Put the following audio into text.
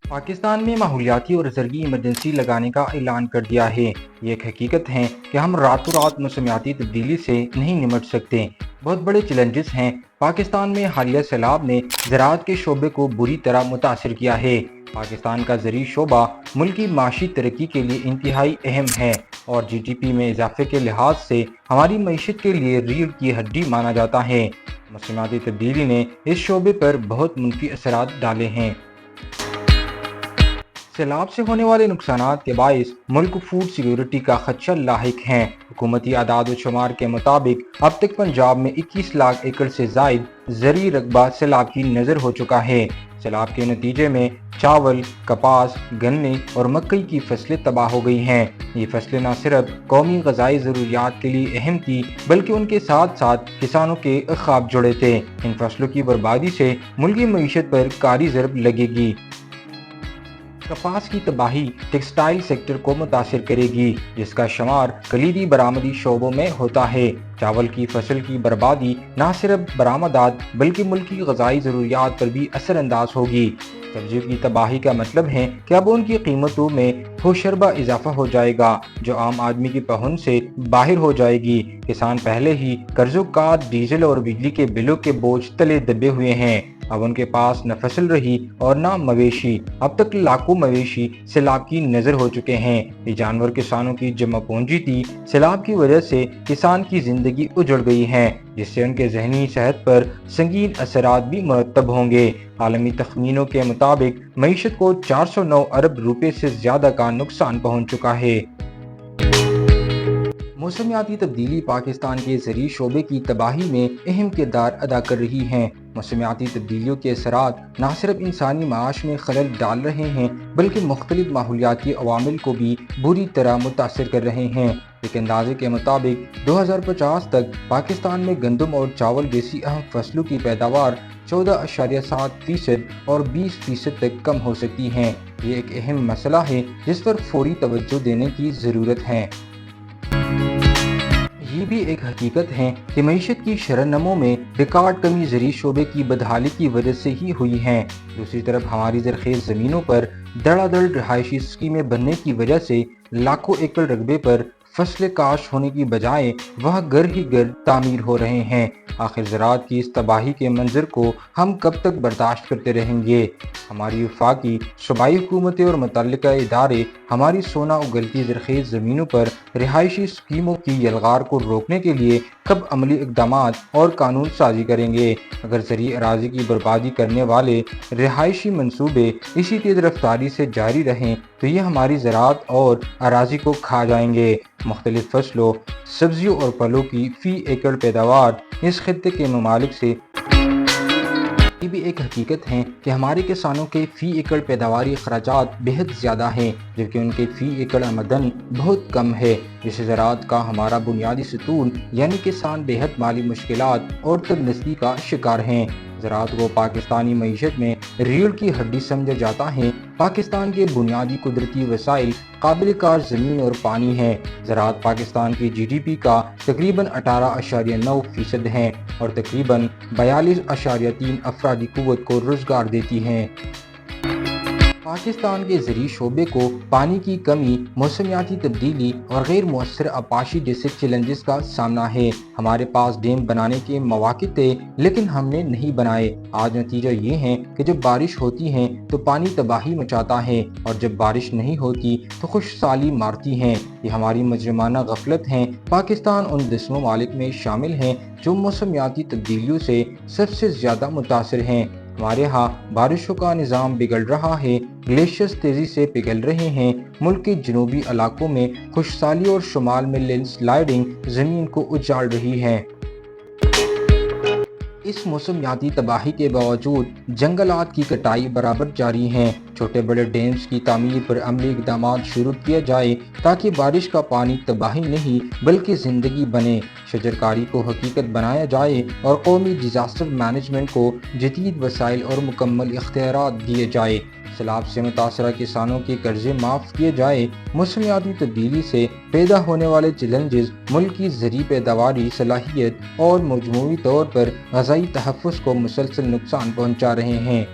پاکستان میں ماحولیاتی اور زرعی ایمرجنسی لگانے کا اعلان کر دیا ہے۔ یہ ایک حقیقت ہے کہ ہم راتوں رات موسمیاتی تبدیلی سے نہیں نمٹ سکتے۔ بہت بڑے چیلنجز ہیں۔ پاکستان میں حالیہ سیلاب نے زراعت کے شعبے کو بری طرح متاثر کیا ہے۔ پاکستان کا زرعی شعبہ ملک کی معاشی ترقی کے لیے انتہائی اہم ہے اور جی ڈی پی میں اضافے کے لحاظ سے ہماری معیشت کے لیے ریڑھ کی ہڈی مانا جاتا ہے۔ موسمیاتی تبدیلی نے اس شعبے پر بہت منفی اثرات ڈالے ہیں۔ سیلاب سے ہونے والے نقصانات کے باعث ملک فوڈ سیکیورٹی کا خدشہ لاحق ہیں۔ حکومتی اعداد و شمار کے مطابق اب تک پنجاب میں 21 لاکھ ایکڑ سے زائد زرعی رقبہ سیلاب کی نذر ہو چکا ہے۔ سیلاب کے نتیجے میں چاول، کپاس، گنے اور مکئی کی فصلیں تباہ ہو گئی ہیں۔ یہ فصلیں نہ صرف قومی غذائی ضروریات کے لیے اہم تھی بلکہ ان کے ساتھ ساتھ کسانوں کے خواب جڑے تھے۔ ان فصلوں کی بربادی سے ملکی معیشت پر کاری ضرب لگے گی۔ کپاس کی تباہی ٹیکسٹائل سیکٹر کو متاثر کرے گی، جس کا شمار کلیدی برآمدی شعبوں میں ہوتا ہے۔ چاول کی فصل کی بربادی نہ صرف برآمدات بلکہ ملکی غذائی ضروریات پر بھی اثر انداز ہوگی۔ سبزیوں کی تباہی کا مطلب ہے کہ اب ان کی قیمتوں میں ہوشربا اضافہ ہو جائے گا، جو عام آدمی کی پہنچ سے باہر ہو جائے گی۔ کسان پہلے ہی قرضوں کا ڈیزل اور بجلی کے بلوں کے بوجھ تلے دبے ہوئے ہیں۔ اب ان کے پاس نہ فصل رہی اور نہ مویشی۔ اب تک لاکھوں مویشی سیلاب کی نذر ہو چکے ہیں۔ یہ جانور کسانوں کی جمع پونجی تھی۔ سیلاب کی وجہ سے کسان کی زندگی اجڑ گئی ہے، جس سے ان کے ذہنی صحت پر سنگین اثرات بھی مرتب ہوں گے۔ عالمی تخمینوں کے مطابق معیشت کو 409 ارب روپے سے زیادہ کا نقصان پہنچ چکا ہے۔ موسمیاتی تبدیلی پاکستان کے زرعی شعبے کی تباہی میں اہم کردار ادا کر رہی ہیں۔ موسمیاتی تبدیلیوں کے اثرات نہ صرف انسانی معاش میں خلل ڈال رہے ہیں بلکہ مختلف ماحولیاتی عوامل کو بھی بری طرح متاثر کر رہے ہیں۔ ایک اندازے کے مطابق 2050 تک پاکستان میں گندم اور چاول جیسی اہم فصلوں کی پیداوار 14.7% اور 20% تک کم ہو سکتی ہے۔ یہ ایک اہم مسئلہ ہے جس پر فوری توجہ دینے کی ضرورت ہے۔ یہ بھی ایک حقیقت ہے کہ معیشت کی شرح نمو میں ریکارڈ کمی زرعی شعبے کی بدحالی کی وجہ سے ہی ہوئی ہے۔ دوسری طرف ہماری زرخیز زمینوں پر دھڑا دھڑ رہائشی اسکیمیں بننے کی وجہ سے لاکھوں ایکڑ رقبے پر فصلیں کاشت ہونے کی بجائے وہاں گر ہی گر تعمیر ہو رہے ہیں۔ آخر زراعت کی اس تباہی کے منظر کو ہم کب تک برداشت کرتے رہیں گے؟ ہماری وفاقی صوبائی حکومتیں اور متعلقہ ادارے ہماری سونا اگلتی زرخیز زمینوں پر رہائشی اسکیموں کی یلغار کو روکنے کے لیے کب عملی اقدامات اور قانون سازی کریں گے؟ اگر زرعی اراضی کی بربادی کرنے والے رہائشی منصوبے اسی تیز رفتاری سے جاری رہیں تو یہ ہماری زراعت اور اراضی کو کھا جائیں گے۔ مختلف فصلوں، سبزیوں اور پھلوں کی فی ایکڑ پیداوار اس خطے کے ممالک سے یہ بھی ایک حقیقت ہے کہ ہمارے کسانوں کے فی ایکڑ پیداواری اخراجات بہت زیادہ ہیں جبکہ ان کے فی ایکڑ آمدن بہت کم ہے، جس سے زراعت کا ہمارا بنیادی ستون یعنی کسان بہت مالی مشکلات اور تنگدستی کا شکار ہیں۔ زراعت کو پاکستانی معیشت میں ریڑھ کی ہڈی سمجھا جاتا ہے۔ پاکستان کے بنیادی قدرتی وسائل قابل کار زمین اور پانی ہیں۔ زراعت پاکستان کی جی ڈی پی کا تقریباً 18.9% ہے اور تقریباً 42.3 افرادی قوت کو روزگار دیتی ہے۔ پاکستان کے زرعی شعبے کو پانی کی کمی، موسمیاتی تبدیلی اور غیر مؤثر آبپاشی جیسے چیلنجز کا سامنا ہے۔ ہمارے پاس ڈیم بنانے کے مواقع تھے لیکن ہم نے نہیں بنائے۔ آج نتیجہ یہ ہے کہ جب بارش ہوتی ہے تو پانی تباہی مچاتا ہے اور جب بارش نہیں ہوتی تو خشک سالی مارتی ہے۔ یہ ہماری مجرمانہ غفلت ہے۔ پاکستان ان 10 ممالک میں شامل ہیں جو موسمیاتی تبدیلیوں سے سب سے زیادہ متاثر ہیں۔ ہمارے ہاں بارشوں کا نظام بگڑ رہا ہے، گلیشیئرز تیزی سے پگھل رہے ہیں، ملک کے جنوبی علاقوں میں خشک سالی اور شمال میں لینڈ سلائیڈنگ زمین کو اجاڑ رہی ہے۔ اس موسمیاتی تباہی کے باوجود جنگلات کی کٹائی برابر جاری ہے۔ چھوٹے بڑے ڈیمز کی تعمیر پر عملی اقدامات شروع کیا جائے تاکہ بارش کا پانی تباہی نہیں بلکہ زندگی بنے۔ شجرکاری کو حقیقت بنایا جائے اور قومی ڈیزاسٹر مینجمنٹ کو جدید وسائل اور مکمل اختیارات دیے جائے۔ سیلاب سے متاثرہ کسانوں کے قرضے معاف کیے جائے۔ موسمیاتی تبدیلی سے پیدا ہونے والے چیلنجز ملک کی زرعی پیداواری صلاحیت اور مجموعی طور پر غذائی تحفظ کو مسلسل نقصان پہنچا رہے ہیں۔